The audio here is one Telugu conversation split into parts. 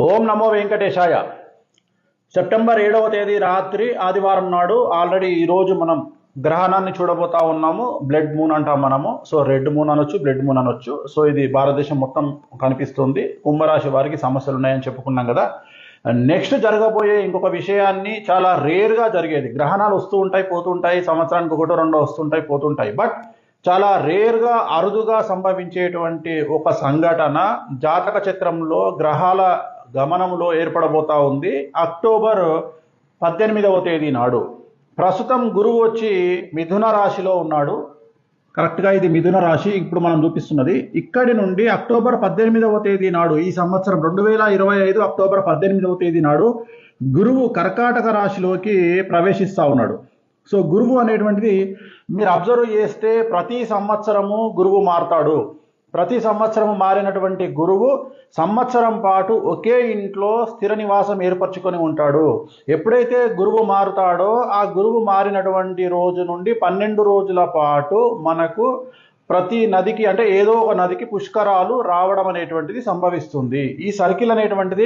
ఓం నమో వెంకటేశాయ. సెప్టెంబర్ 7వ తేదీ రాత్రి ఆదివారం నాడు ఆల్రెడీ ఈరోజు మనం గ్రహణాన్ని చూడబోతా ఉన్నాము. బ్లడ్ మూన్ అంటాం మనము. సో రెడ్ మూన్ అనొచ్చు, బ్లడ్ మూన్ అనొచ్చు. సో ఇది భారతదేశం మొత్తం కనిపిస్తుంది. కుంభరాశి వారికి సమస్యలు ఉన్నాయని చెప్పుకున్నాం కదా. నెక్స్ట్ జరగబోయే ఇంకొక విషయాన్ని చాలా రేర్గా జరిగేది. గ్రహణాలు వస్తూ ఉంటాయి, పోతుంటాయి, సంవత్సరానికి ఒకటో రెండో వస్తుంటాయి, పోతుంటాయి. బట్ చాలా రేర్గా అరుదుగా సంభవించేటువంటి ఒక సంఘటన జాతక చక్రంలో గ్రహాల గమనంలో ఏర్పడబోతా ఉంది. అక్టోబర్ 18వ తేదీ నాడు. ప్రస్తుతం గురువు వచ్చి మిథున రాశిలో ఉన్నాడు. కరెక్ట్గా ఇది మిథున రాశి ఇప్పుడు మనం చూపిస్తున్నది. ఇక్కడి నుండి అక్టోబర్ 18వ తేదీ నాడు, ఈ సంవత్సరం 2025 అక్టోబర్ 18వ తేదీ నాడు గురువు కర్కాటక రాశిలోకి ప్రవేశిస్తూ ఉన్నాడు. సో గురువు అనేటువంటిది మీరు అబ్జర్వ్ చేస్తే ప్రతి సంవత్సరము గురువు మారుతాడు. ప్రతి సంవత్సరం మారినటువంటి గురువు సంవత్సరం పాటు ఒకే ఇంట్లో స్థిర నివాసం ఏర్పరచుకొని ఉంటాడు. ఎప్పుడైతే గురువు మారుతాడో ఆ గురువు మారినటువంటి రోజు నుండి 12 రోజుల పాటు మనకు ప్రతి నదికి, అంటే ఏదో ఒక నదికి పుష్కరాలు రావడం అనేటువంటిది సంభవిస్తుంది. ఈ సర్కిల్ అనేటువంటిది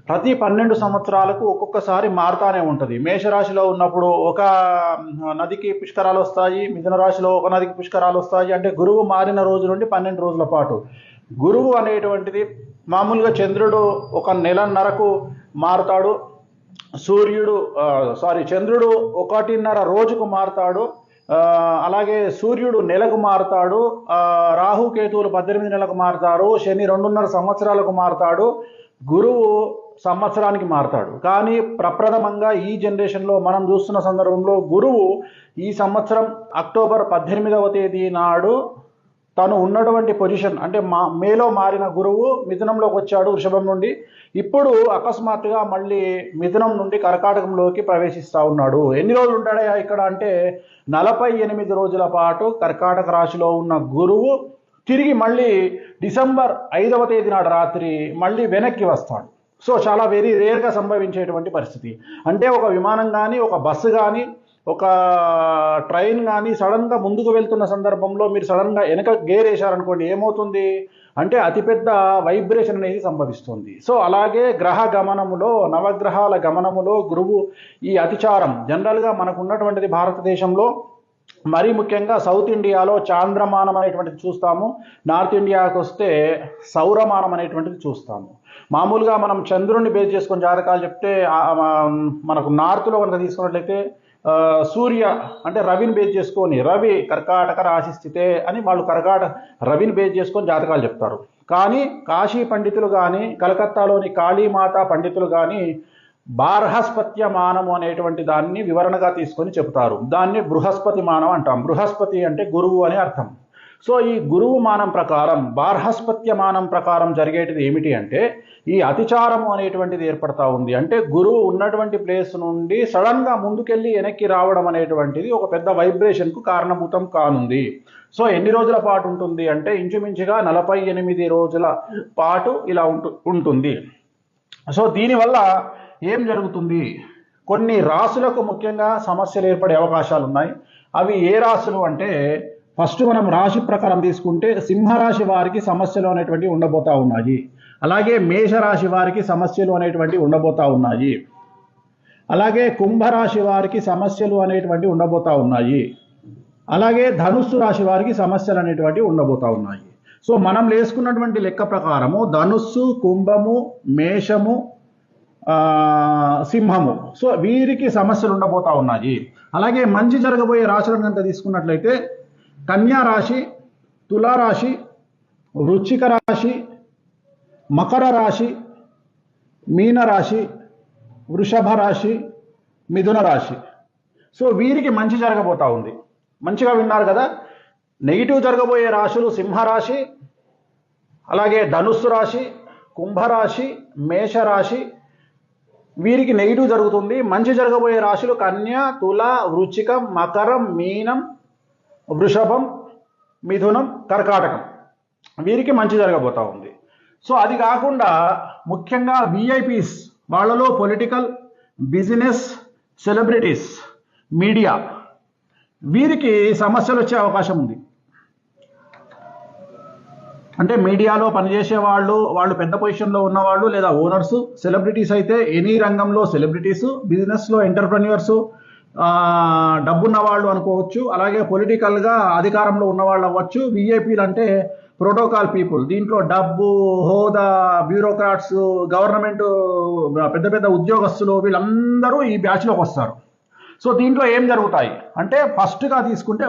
ప్రతి 12 సంవత్సరాలకు ఒక్కొక్కసారి మారుతానే ఉంటుంది. మేషరాశిలో ఉన్నప్పుడు ఒక నదికి పుష్కరాలు వస్తాయి, మిథున రాశిలో ఒక నదికి పుష్కరాలు వస్తాయి. అంటే గురువు మారిన రోజు నుండి 12 రోజుల పాటు. గురువు అనేటువంటిది మామూలుగా చంద్రుడు ఒక నెలన్నరకు మారుతాడు. చంద్రుడు 1.5 రోజుకు మారుతాడు. అలాగే సూర్యుడు నెలకు మారుతాడు. రాహుకేతువులు 18 నెలలకు మారుతారు. శని 2.5 సంవత్సరాలకు మారుతాడు. గురువు సంవత్సరానికి మారుతాడు. కానీ ప్రప్రథమంగా ఈ జనరేషన్లో మనం చూస్తున్న సందర్భంలో గురువు ఈ సంవత్సరం అక్టోబర్ 18వ తేదీ నాడు తను ఉన్నటువంటి పొజిషన్, అంటే మేలో మారిన గురువు మిథునంలోకి వచ్చాడు వృషభం నుండి. ఇప్పుడు అకస్మాత్తుగా మళ్ళీ మిథునం నుండి కర్కాటకంలోకి ప్రవేశిస్తూ ఉన్నాడు. ఎన్ని రోజులు ఉంటాడా ఇక్కడ అంటే 48 రోజుల పాటు కర్కాటక రాశిలో ఉన్న గురువు తిరిగి మళ్ళీ డిసెంబర్ 5వ తేదీ నాడు రాత్రి మళ్ళీ వెనక్కి వస్తాడు. సో చాలా వెరీ రేర్గా సంభవించేటువంటి పరిస్థితి. అంటే ఒక విమానం కానీ, ఒక బస్సు కానీ, ఒక ట్రైన్ కానీ సడన్గా ముందుకు వెళ్తున్న సందర్భంలో మీరు సడన్గా వెనక గేర్ వేశారనుకోండి, ఏమవుతుంది అంటే అతిపెద్ద వైబ్రేషన్ అనేది సంభవిస్తుంది. సో అలాగే గ్రహ గమనములో, నవగ్రహాల గమనములో గురువు ఈ అతిచారం జనరల్గా మనకు ఉన్నటువంటిది భారతదేశంలో, మరీ ముఖ్యంగా సౌత్ ఇండియాలో చాంద్రమానం అనేటువంటిది చూస్తాము. నార్త్ ఇండియాకు వస్తే సౌరమానం అనేటువంటిది చూస్తాము. మామూలుగా మనం చంద్రుడిని బేస్ చేసుకొని జాతకాలు చెప్తే మనకు నార్త్లో కనుక తీసుకున్నట్లయితే సూర్య అంటే రవిని బేస్ చేసుకొని, రవి కర్కాటక రాశి స్థితే అని వాళ్ళు రవిని బేస్ చేసుకొని జాతకాలు చెప్తారు. కానీ కాశీ పండితులు కానీ, కలకత్తాలోని కాళీమాత పండితులు కానీ బార్హస్పత్య మానము అనేటువంటి దాన్ని వివరణగా తీసుకొని చెబుతారు. దాన్ని బృహస్పతి మానం అంటాం. బృహస్పతి అంటే గురువు అని అర్థం. సో ఈ గురువు మానం ప్రకారం, బార్హస్పత్య మానం ప్రకారం జరిగేటిది ఏమిటి అంటే ఈ అతిచారము అనేటువంటిది ఏర్పడతా ఉంది. అంటే గురువు ఉన్నటువంటి ప్లేస్ నుండి సడన్గా ముందుకెళ్ళి వెనక్కి రావడం అనేటువంటిది ఒక పెద్ద వైబ్రేషన్కు కారణభూతం కానుంది. సో ఎన్ని రోజుల పాటు ఉంటుంది అంటే ఇంచుమించుగా 48 రోజుల పాటు ఇలా ఉంటుంది. సో దీనివల్ల ఏం జరుగుతుంది, కొన్ని రాశులకు ముఖ్యంగా సమస్యలు ఏర్పడే అవకాశాలు ఉన్నాయి. అవి ఏ రాశులు అంటే ఫస్ట్ మనం రాశి ప్రకారం తీసుకుంటే సింహరాశి వారికి సమస్యలు అనేటువంటివి ఉండబోతా ఉన్నాయి. అలాగే మేషరాశి వారికి సమస్యలు అనేటువంటివి ఉండబోతా ఉన్నాయి. అలాగే కుంభరాశి వారికి సమస్యలు అనేటువంటివి ఉండబోతా ఉన్నాయి. అలాగే ధనుస్సు రాశి వారికి సమస్యలు అనేటువంటివి ఉండబోతా ఉన్నాయి. సో మనం వేసుకున్నటువంటి లెక్క ప్రకారము ధనుస్సు, కుంభము, మేషము, సింహము, సో వీరికి సమస్యలు ఉండబోతా ఉన్నాయి. అలాగే మంచి జరగబోయే రాశులను కనుక తీసుకున్నట్లయితే కన్యా రాశి, తులారాశి, వృశ్చిక రాశి, మకర రాశి, మీనరాశి, వృషభ రాశి, మిథున రాశి. సో వీరికి మంచి జరగబోతా ఉంది. మంచిగా విన్నారు కదా. నెగిటివ్ జరగబోయే రాశులు సింహరాశి, అలాగే ధనుస్సు రాశి, కుంభరాశి, మేషరాశి, వీరికి నెగిటివ్ జరుగుతుంది. మంచి జరగబోయే రాశులు కన్య, తుల, వృశ్చికం, మకరం, మీనం, వృషభం, మిథునం, కర్కాటకం, వీరికి మంచి జరగబోతా ఉంది. సో అది కాకుండా ముఖ్యంగా విఐపీస్, వాళ్ళలో పొలిటికల్, బిజినెస్, సెలబ్రిటీస్, మీడియా, వీరికి సమస్యలు వచ్చే అవకాశం ఉంది. అంటే మీడియాలో పనిచేసే వాళ్ళు పెద్ద పొజిషన్లో ఉన్నవాళ్ళు లేదా ఓనర్స్, సెలబ్రిటీస్ అయితే ఎనీ రంగంలో సెలబ్రిటీస్, బిజినెస్లో ఎంటర్ప్రెన్యూర్స్, డబ్బున్న వాళ్ళు అనుకోవచ్చు, అలాగే పొలిటికల్గా అధికారంలో ఉన్నవాళ్ళు అవ్వచ్చు. విఐపీలు అంటే ప్రోటోకాల్ పీపుల్, దీంట్లో డబ్బు, హోదా, బ్యూరోక్రాట్స్, గవర్నమెంట్ పెద్ద పెద్ద ఉద్యోగస్తులు వీళ్ళందరూ ఈ బ్యాచ్లోకి వస్తారు. సో దీంట్లో ఏం జరుగుతాయి అంటే ఫస్ట్గా తీసుకుంటే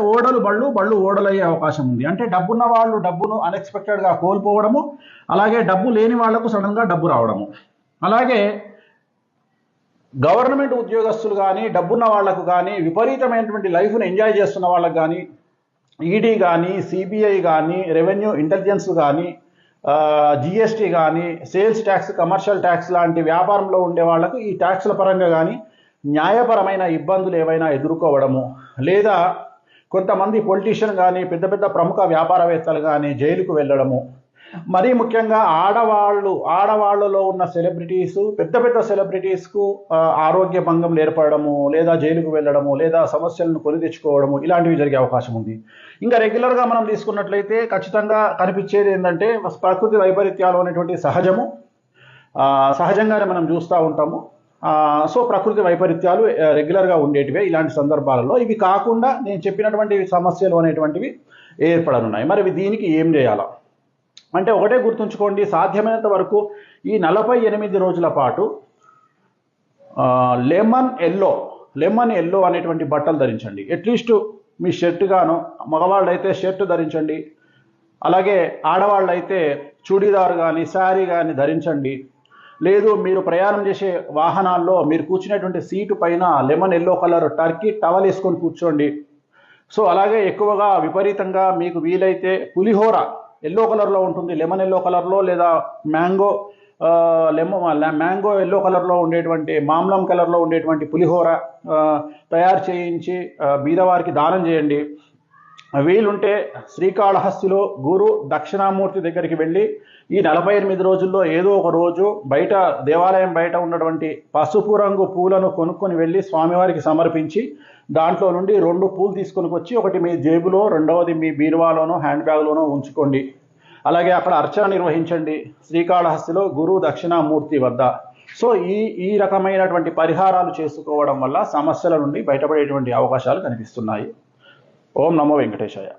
బళ్ళు ఓడలయ్యే అవకాశం ఉంది. అంటే డబ్బున్న వాళ్ళు డబ్బును అన్ఎక్స్పెక్టెడ్గా కోల్పోవడము, అలాగే డబ్బు లేని వాళ్లకు సడన్గా డబ్బు రావడము. అలాగే గవర్నమెంట్ ఉద్యోగస్తులు కానీ, డబ్బున్న వాళ్లకు కానీ, విపరీతమైనటువంటి లైఫ్ను ఎంజాయ్ చేస్తున్న వాళ్ళకు కానీ, ఈడీ కానీ, సిబిఐ కానీ, రెవెన్యూ ఇంటెలిజెన్స్ కానీ, జిఎస్టీ కానీ, సేల్స్ ట్యాక్స్, కమర్షియల్ ట్యాక్స్ లాంటి వ్యాపారంలో ఉండే వాళ్లకు ఈ ట్యాక్స్ల పరంగా కానీ న్యాయపరమైన ఇబ్బందులు ఏవైనా ఎదుర్కోవడము, లేదా కొంతమంది పొలిటీషియన్ కానీ, పెద్ద పెద్ద ప్రముఖ వ్యాపారవేత్తలు కానీ జైలుకు వెళ్ళడము, మరీ ముఖ్యంగా ఆడవాళ్ళలో ఉన్న సెలబ్రిటీస్, పెద్ద పెద్ద సెలబ్రిటీస్కు ఆరోగ్య భంగం ఏర్పడము, లేదా జైలుకు వెళ్ళడము, లేదా సమస్యలను కొని తెచ్చుకోవడము, ఇలాంటివి జరిగే అవకాశం ఉంది. ఇంకా రెగ్యులర్గా మనం తీసుకున్నట్లయితే ఖచ్చితంగా కనిపించేది ఏంటంటే ప్రకృతి వైపరీత్యాలు అనేటువంటి సహజంగానే మనం చూస్తూ ఉంటాము. సో ప్రకృతి వైపరీత్యాలు రెగ్యులర్గా ఉండేటివే ఇలాంటి సందర్భాలలో. ఇవి కాకుండా నేను చెప్పినటువంటి సమస్యలు అనేటువంటివి ఏర్పడనున్నాయి. మరి దీనికి ఏం చేయాలా అంటే ఒకటే గుర్తుంచుకోండి, సాధ్యమైనంత వరకు ఈ 48 రోజుల పాటు లెమన్ ఎల్లో అనేటువంటి బట్టలు ధరించండి. అట్లీస్ట్ మీ షర్ట్ గాను, మగవాళ్ళు అయితే షర్ట్ ధరించండి, అలాగే ఆడవాళ్ళు అయితే చూడీదార్ కానీ, శారీ కానీ ధరించండి. లేదు మీరు ప్రయాణం చేసే వాహనాల్లో మీరు కూర్చునేటువంటి సీటు పైన lemon yellow colour Turkey towel వేసుకొని కూర్చోండి. సో అలాగే ఎక్కువగా విపరీతంగా మీకు వీలైతే పులిహోర ఎల్లో కలర్లో ఉంటుంది, లెమన్ ఎల్లో కలర్లో, లేదా మ్యాంగో ఎల్లో కలర్లో ఉండేటువంటి, మామ్లం కలర్లో ఉండేటువంటి పులిహోర తయారు చేయించి బీదవారికి దానం చేయండి. వీలుంటే శ్రీకాళహస్తిలో గురు దక్షిణామూర్తి దగ్గరికి వెళ్ళి ఈ 48 రోజుల్లో ఏదో ఒక రోజు బయట, దేవాలయం బయట ఉన్నటువంటి పసుపు రంగు పూలను కొనుక్కొని వెళ్ళి స్వామివారికి సమర్పించి దాంట్లో నుండి 2 పూలు తీసుకొని వచ్చి, ఒకటి మీ జేబులో, రెండవది మీ బీరువాలోనో హ్యాండ్ బ్యాగ్లోనో ఉంచుకోండి. అలాగే అక్కడ అర్చన నిర్వహించండి శ్రీకాళహస్తిలో గురు దక్షిణామూర్తి వద్ద. సో ఈ రకమైనటువంటి పరిహారాలు చేసుకోవడం వల్ల సమస్యల నుండి బయటపడేటువంటి అవకాశాలు కనిపిస్తున్నాయి. ఓం నమో వెంకటేశాయ.